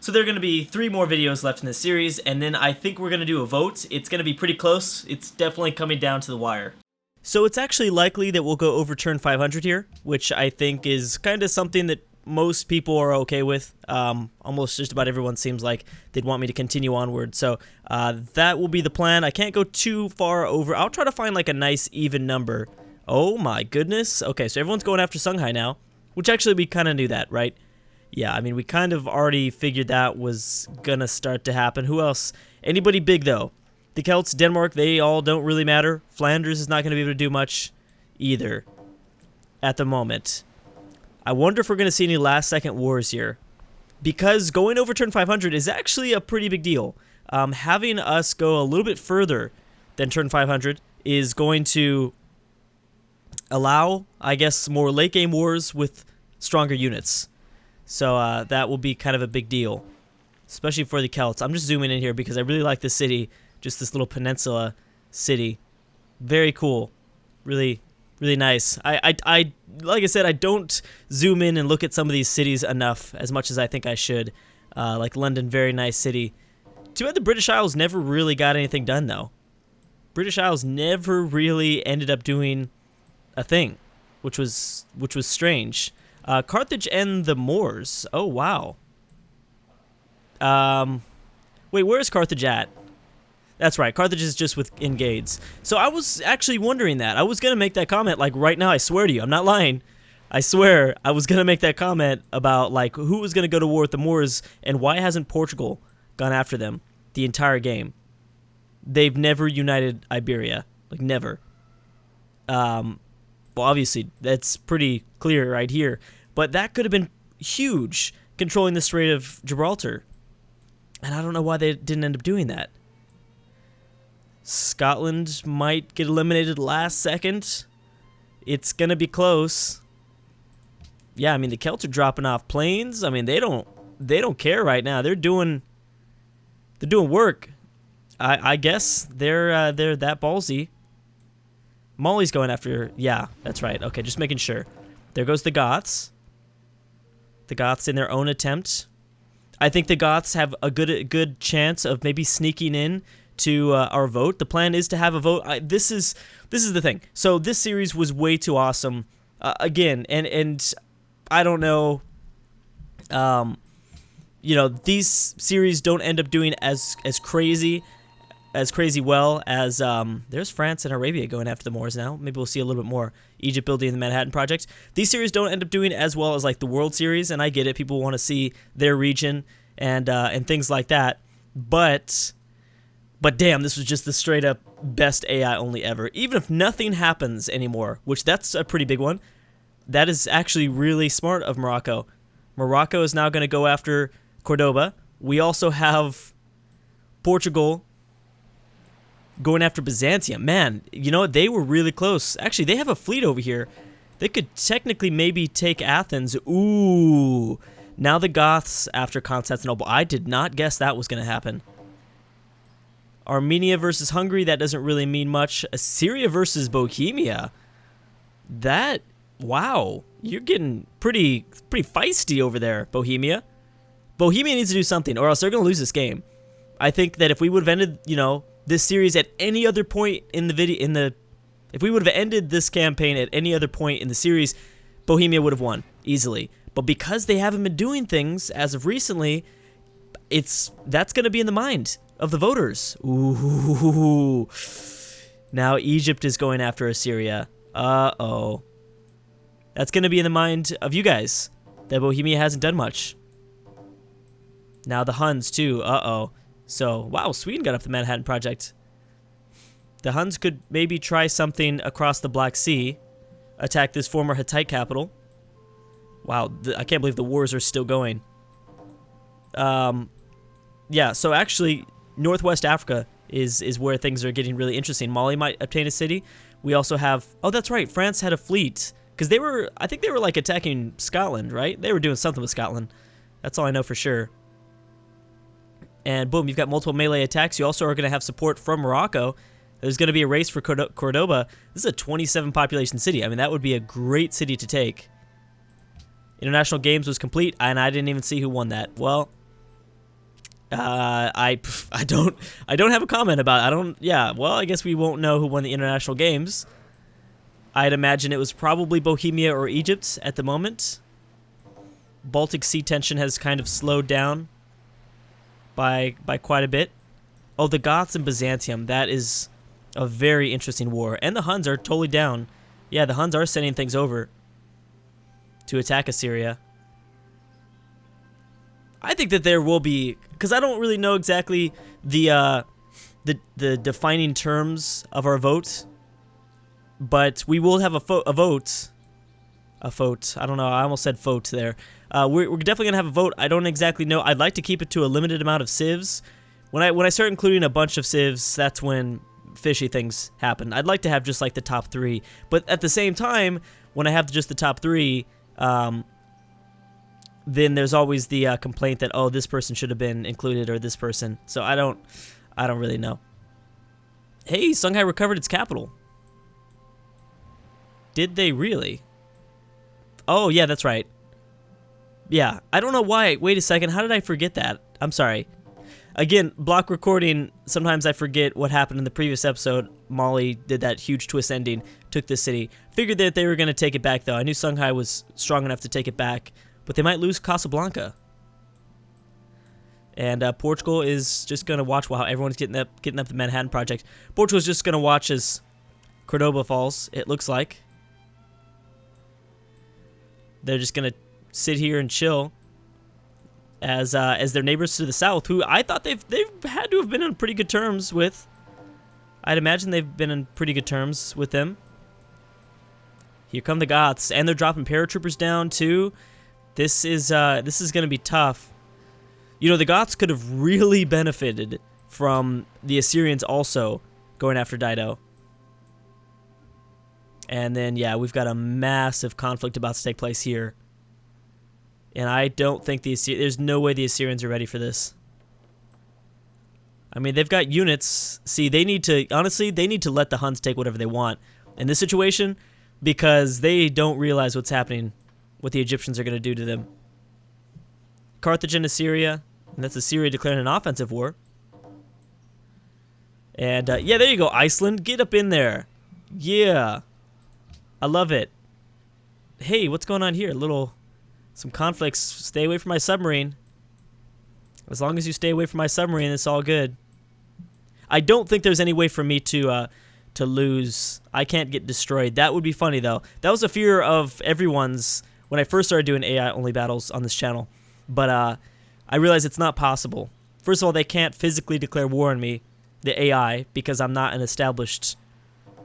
So there are going to be 3 more videos left in this series, and then I think we're going to do a vote. It's going to be pretty close. It's definitely coming down to the wire. So it's actually likely that we'll go over turn 500 here, which I think is kind of something that most people are okay with. Almost just about everyone seems like they'd want me to continue onward. So that will be the plan. I can't go too far over. I'll try to find like a nice even number. Oh my goodness. Okay, so everyone's going after Songhai now, which actually we kind of knew that, right? Yeah, I mean, we kind of already figured that was gonna start to happen. Who else? Anybody big, though? The Celts, Denmark, they all don't really matter. Flanders is not going to be able to do much either at the moment. I wonder if we're going to see any last-second wars here. Because going over turn 500 is actually a pretty big deal. Having us go a little bit further than turn 500 is going to allow, I guess, more late-game wars with stronger units. So that will be kind of a big deal, especially for the Celts. I'm just zooming in here because I really like this city, just this little peninsula city. Very cool. Really, really nice. I like I said, I don't zoom in and look at some of these cities enough as much as I think I should. Like London, very nice city. Too bad the British Isles never really got anything done, though. British Isles never really ended up doing a thing, which was strange. Carthage and the Moors. Oh, wow. Wait, where is Carthage at? That's right, Carthage is just within Gades. So I was actually wondering that. I was going to make that comment, like, right now, I swear to you. I'm not lying. I swear, I was going to make that comment about, like, who was going to go to war with the Moors, and why hasn't Portugal gone after them the entire game? They've never united Iberia. Like, never. Well, obviously, that's pretty clear right here. But that could have been huge, controlling the Strait of Gibraltar. And I don't know why they didn't end up doing that. Scotland might get eliminated last second. It's going to be close. Yeah, I mean, the Celts are dropping off planes. I mean, they don't care right now. They're doing work. I guess they're that ballsy. Molly's going after... Yeah, that's right. Okay, just making sure. There goes the Goths. The Goths in their own attempt. I think the Goths have a good chance of maybe sneaking in to our vote. The plan is to have a vote. This is the thing. So this series was way too awesome. Again, and I don't know... you know, these series don't end up doing as crazy well as there's France and Arabia going after the Moors now. Maybe we'll see a little bit more Egypt building the Manhattan Project. These series don't end up doing as well as like the World Series, and I get it. People want to see their region and things like that. But damn, this was just the straight up best AI only ever. Even if nothing happens anymore, which that's a pretty big one. That is actually really smart of Morocco. Morocco is now going to go after Cordoba. We also have Portugal going after Byzantium. Man, you know, they were really close. Actually, they have a fleet over here. They could technically maybe take Athens. Ooh. Now the Goths after Constantinople. I did not guess that was going to happen. Armenia versus Hungary. That doesn't really mean much. Assyria versus Bohemia. That, wow. You're getting pretty feisty over there, Bohemia. Bohemia needs to do something, or else they're going to lose this game. I think that if we would have ended, you know, this series at any other point in the video, if we would have ended this campaign at any other point in the series, Bohemia would have won easily. But because they haven't been doing things as of recently, that's going to be in the mind of the voters. Ooh. Now Egypt is going after Assyria. Uh-oh. That's going to be in the mind of you guys that Bohemia hasn't done much. Now the Huns too. Uh-oh. So, wow, Sweden got up the Manhattan Project. The Huns could maybe try something across the Black Sea, attack this former Hittite capital. Wow, I can't believe the wars are still going. Yeah, so actually, Northwest Africa is where things are getting really interesting. Mali might obtain a city. We also have... Oh, that's right, France had a fleet. Because I think they were, like, attacking Scotland, right? They were doing something with Scotland. That's all I know for sure. And boom, you've got multiple melee attacks. You also are going to have support from Morocco. There's going to be a race for Cordoba. This is a 27 population city. I mean, that would be a great city to take. International Games was complete, and I didn't even see who won that. Well, I don't have a comment about it. I don't. Yeah. Well, I guess we won't know who won the international games. I'd imagine it was probably Bohemia or Egypt at the moment. Baltic Sea tension has kind of slowed down by quite a bit. Oh, the Goths and Byzantium. That is a very interesting war. And the Huns are totally down. Yeah, the Huns are sending things over to attack Assyria. I think that there will be, because I don't really know exactly the defining terms of our vote, but we will have a vote. I don't know. I almost said vote there. We're definitely gonna have a vote. I don't exactly know. I'd like to keep it to a limited amount of civs. When I start including a bunch of civs, that's when fishy things happen. I'd like to have just like the top 3, but at the same time, when I have just the top 3, then there's always the complaint that, oh, this person should have been included, or this person. So I don't really know. Hey, Songhai recovered its capital. Did they really? Oh, yeah, that's right. Yeah, I don't know why. Wait a second. How did I forget that? I'm sorry. Again, block recording, sometimes I forget what happened in the previous episode. Mali did that huge twist ending, took the city. Figured that they were going to take it back, though. I knew Songhai was strong enough to take it back, but they might lose Casablanca. And Portugal is just going to watch while everyone's getting up the Manhattan Project. Portugal's just going to watch as Cordoba falls, it looks like. They're just going to sit here and chill as their neighbors to the south, who I thought they've had to have been on pretty good terms with. I'd imagine they've been on pretty good terms with them. Here come the Goths, and they're dropping paratroopers down too. This is going to be tough. You know, the Goths could have really benefited from the Assyrians also going after Dido. And then, yeah, we've got a massive conflict about to take place here. And I don't think there's no way the Assyrians are ready for this. I mean, they've got units. See, honestly, they need to let the Huns take whatever they want in this situation, because they don't realize what's happening, what the Egyptians are going to do to them. Carthage and Assyria, and that's Assyria declaring an offensive war. And, yeah, there you go, Iceland. Get up in there. Yeah. I love it. Hey, what's going on here? Some conflicts. Stay away from my submarine. As long as you stay away from my submarine, it's all good. I don't think there's any way for me to lose. I can't get destroyed. That would be funny, though. That was a fear of everyone's when I first started doing AI-only battles on this channel. But I realized it's not possible. First of all, they can't physically declare war on me, the AI, because I'm not an established...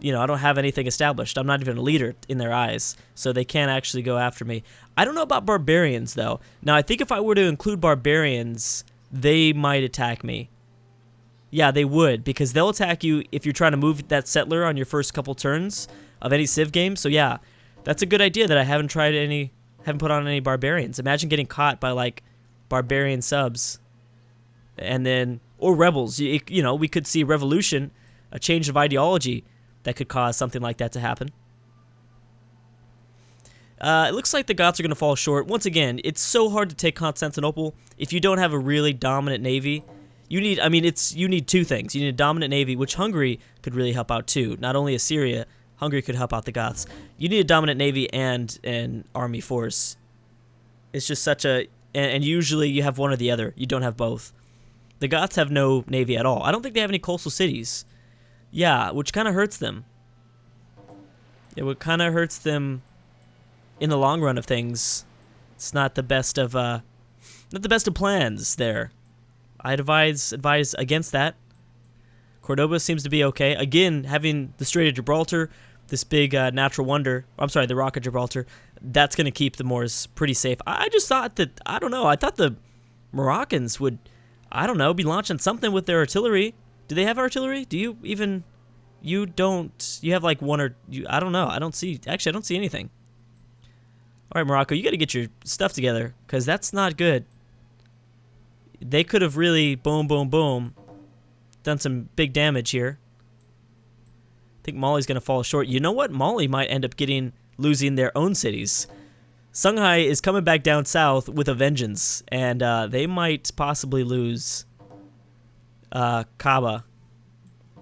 You know, I don't have anything established. I'm not even a leader in their eyes, so they can't actually go after me. I don't know about barbarians, though. Now, I think if I were to include barbarians, they might attack me. Yeah, they would, because they'll attack you if you're trying to move that settler on your first couple turns of any Civ game. So yeah, that's a good idea that I haven't put on any barbarians. Imagine getting caught by, like, barbarian subs. And then, or rebels. You know, we could see a revolution, a change of ideology, that could cause something like that to happen. It looks like the Goths are going to fall short. Once again, it's so hard to take Constantinople if you don't have a really dominant navy. You need two things. You need a dominant navy, which Hungary could really help out too. Not only Assyria, Hungary could help out the Goths. You need a dominant navy and an army force. It's just such a... And usually you have one or the other. You don't have both. The Goths have no navy at all. I don't think they have any coastal cities. Yeah, which kind of hurts them. It kind of hurts them in the long run of things. It's not the best of plans there. I'd advise against that. Cordoba seems to be okay. Again, having the Strait of Gibraltar, this big natural wonder. I'm sorry, the Rock of Gibraltar. That's going to keep the Moors pretty safe. I just thought that, I don't know, I thought the Moroccans would, I don't know, be launching something with their artillery. Do they have artillery? Do you even... You don't... You have like one or... I don't know. I don't see... Actually, I don't see anything. Alright, Morocco, you got to get your stuff together, because that's not good. They could have really... Boom, boom, boom. Done some big damage here. I think Mali's going to fall short. You know what? Mali might end up losing their own cities. Songhai is coming back down south with a vengeance, and they might possibly lose Kaaba.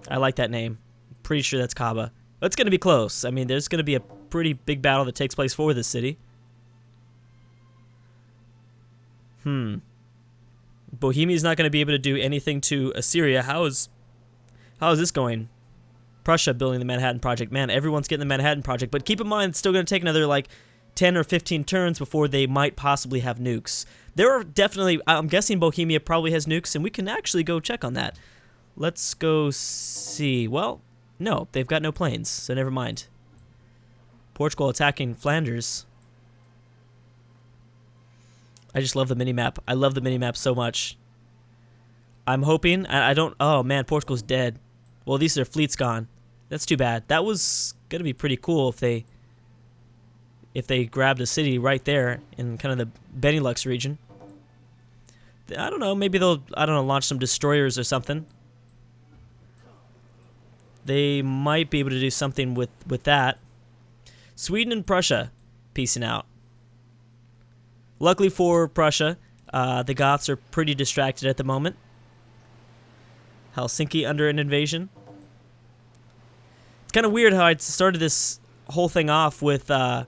I like that name. Pretty sure that's Kaaba. It's going to be close. I mean, there's going to be a pretty big battle that takes place for this city. Bohemia's not going to be able to do anything to Assyria. How is this going? Prussia building the Manhattan Project. Man, everyone's getting the Manhattan Project. But keep in mind, it's still going to take another, like, 10 or 15 turns before they might possibly have nukes. There are definitely... I'm guessing Bohemia probably has nukes, and we can actually go check on that. Let's go see. Well, no, they've got no planes, so never mind. Portugal attacking Flanders. I just love the minimap. I love the minimap so much. I'm hoping... I don't... Oh, man, Portugal's dead. Well, at least their fleet's gone. That's too bad. That was going to be pretty cool if they grabbed a city right there in kind of the Benelux region. I don't know. Maybe they'll, I don't know, launch some destroyers or something. They might be able to do something with that. Sweden and Prussia peacing out. Luckily for Prussia, the Goths are pretty distracted at the moment. Helsinki under an invasion. It's kind of weird how I started this whole thing off with... I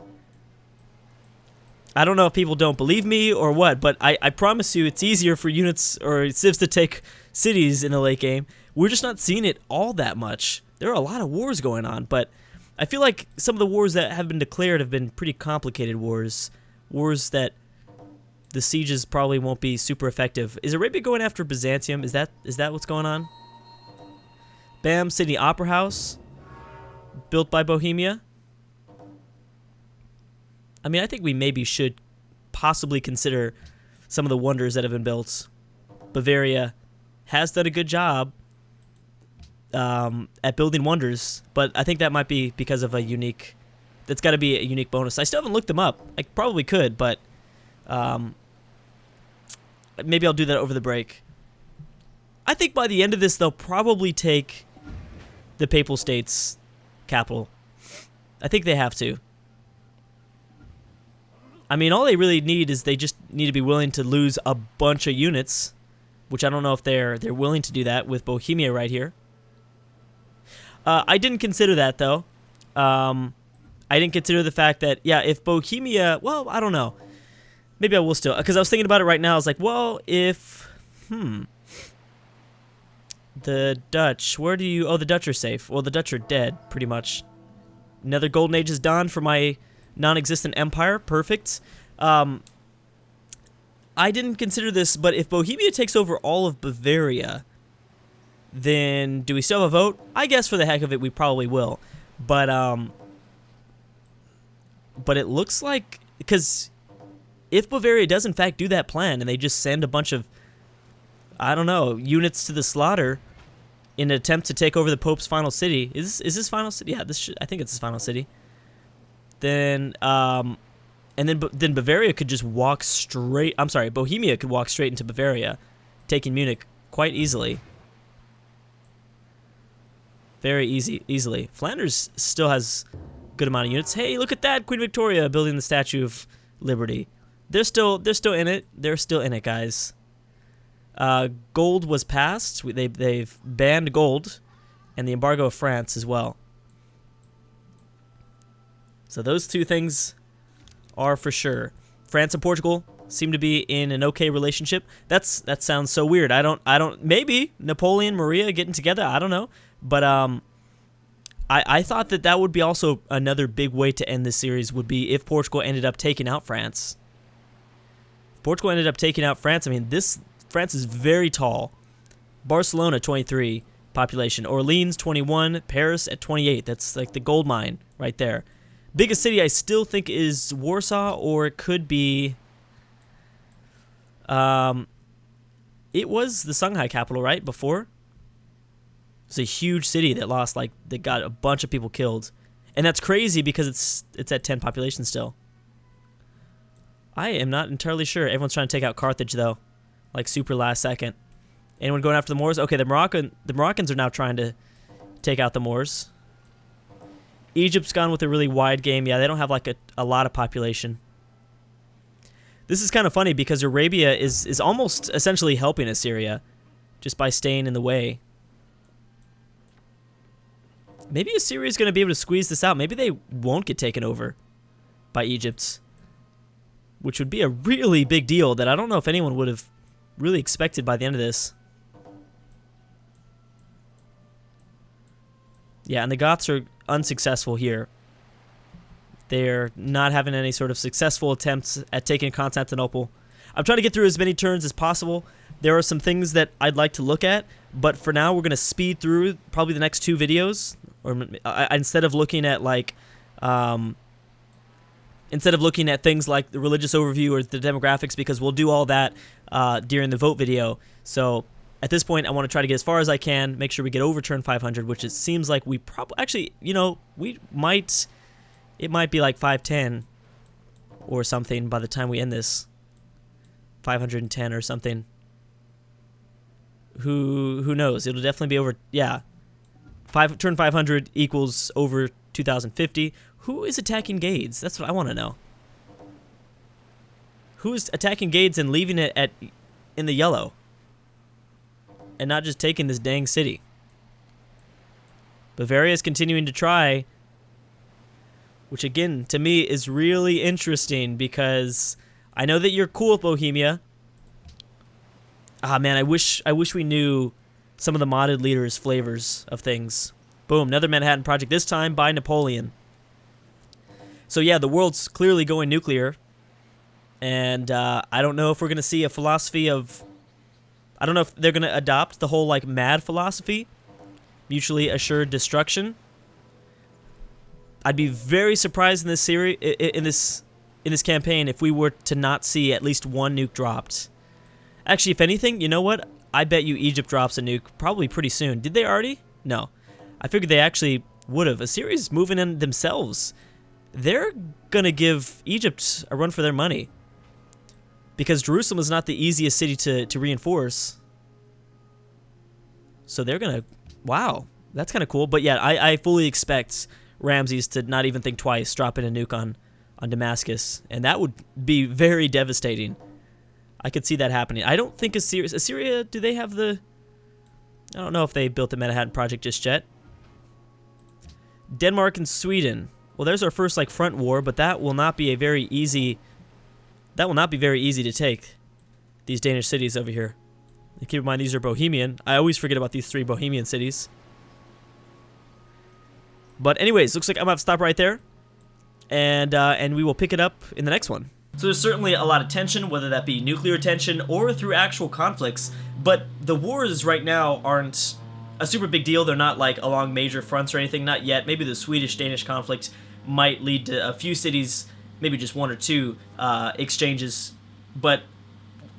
don't know if people don't believe me or what, but I promise you it's easier for units or civs to take cities in a late game. We're just not seeing it all that much. There are a lot of wars going on, but I feel like some of the wars that have been declared have been pretty complicated wars. Wars that the sieges probably won't be super effective. Is Arabia going after Byzantium? Is that what's going on? Bam, Sydney Opera House, built by Bohemia. I mean, I think we maybe should possibly consider some of the wonders that have been built. Bavaria has done a good job at building wonders, but I think that might be because of a unique... That's got to be a unique bonus. I still haven't looked them up. I probably could, but maybe I'll do that over the break. I think by the end of this, they'll probably take the Papal States capital. I think they have to. I mean, all they really need is they just need to be willing to lose a bunch of units, which I don't know if they're willing to do that with Bohemia right here. I didn't consider that, though. I didn't consider the fact that, yeah, if Bohemia... Well, I don't know. Maybe I will still. Because I was thinking about it right now. I was like, well, if... The Dutch. Where do you... Oh, the Dutch are safe. Well, the Dutch are dead, pretty much. Another golden age is done for my non-existent empire. Perfect. I didn't consider this, but if Bohemia takes over all of Bavaria, then do we still have a vote? I guess for the heck of it, we probably will. But it looks like... Because if Bavaria does in fact do that plan, and they just send a bunch of, I don't know, units to the slaughter in an attempt to take over the Pope's final city. Is this final city? Yeah, I think it's his final city. Then, and then Bavaria could just walk straight... I'm sorry, Bohemia could walk straight into Bavaria, taking Munich quite easily. Very easily. Flanders still has a good amount of units. Hey, look at that! Queen Victoria building the Statue of Liberty. They're still in it. They're still in it, guys. Gold was passed. They've banned gold, and the embargo of France as well. So those two things are for sure. France and Portugal seem to be in an okay relationship. That sounds so weird. I don't. Maybe Napoleon, Maria getting together. I don't know. But I thought that would be also another big way to end this series would be if Portugal ended up taking out France. If Portugal ended up taking out France, I mean, France is very tall. Barcelona, 23 population. Orleans, 21. Paris at 28. That's like the gold mine right there. Biggest city I still think is Warsaw, or it could be... it was the Shanghai capital, right, before? It's a huge city that lost, like, that got a bunch of people killed. And that's crazy because it's at 10 population still. I am not entirely sure. Everyone's trying to take out Carthage, though. Like, super last second. Anyone going after the Moors? Okay, the Moroccans are now trying to take out the Moors. Egypt's gone with a really wide game. Yeah, they don't have, like, a lot of population. This is kind of funny because Arabia is almost essentially helping Assyria. just by staying in the way. Maybe Assyria is going to be able to squeeze this out. Maybe they won't get taken over by Egypt, which would be a really big deal that I don't know if anyone would have really expected by the end of this. Yeah, and the Goths are unsuccessful here. They're not having any sort of successful attempts at taking Constantinople. I'm trying to get through as many turns as possible. There are some things that I'd like to look at, but for now we're going to speed through probably the next 2 videos, or instead of looking at like things like the religious overview or the demographics, because we'll do all that during the vote video. So at this point, I want to try to get as far as I can, make sure we get over turn 500, which it seems like we probably, actually, you know, it might be like 510 or something by the time we end this. 510 or something. Who knows? It'll definitely be over, yeah. Turn 500 equals over 2050. Who is attacking Gades? That's what I want to know. Who is attacking Gades and leaving it in the yellow? And not just taking this dang city. Bavaria is continuing to try, which again, to me, is really interesting because I know that you're cool with Bohemia. Ah, man, I wish we knew some of the modded leaders' flavors of things. Boom, another Manhattan Project, this time by Napoleon. So yeah, the world's clearly going nuclear. And I don't know if we're going to see a philosophy of... I don't know if they're going to adopt the whole, like, mad philosophy. Mutually assured destruction. I'd be very surprised in this series, in this campaign, if we were to not see at least one nuke dropped. Actually, if anything, you know what? I bet you Egypt drops a nuke probably pretty soon. Did they already? No. I figured they actually would have. Assyria's moving in themselves. They're going to give Egypt a run for their money. Because Jerusalem is not the easiest city to reinforce. So they're going to... Wow. That's kind of cool. But yeah, I fully expect Ramses to not even think twice, dropping a nuke on Damascus. And that would be very devastating. I could see that happening. I don't think Assyria, do they have the... I don't know if they built the Manhattan Project just yet. Denmark and Sweden. Well, there's our first, like, front war, but that will not be a very easy... That will not be very easy to take, these Danish cities over here. And keep in mind, these are Bohemian. I always forget about these 3 Bohemian cities. But anyways, looks like I'm going to have to stop right there. And we will pick it up in the next one. So there's certainly a lot of tension, whether that be nuclear tension or through actual conflicts. But the wars right now aren't a super big deal. They're not like along major fronts or anything, not yet. Maybe the Swedish-Danish conflict might lead to a few cities, maybe just 1 or 2 exchanges. But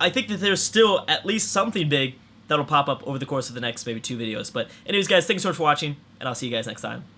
I think that there's still at least something big that'll pop up over the course of the next maybe 2 videos. But anyways, guys, thanks so much for watching, and I'll see you guys next time.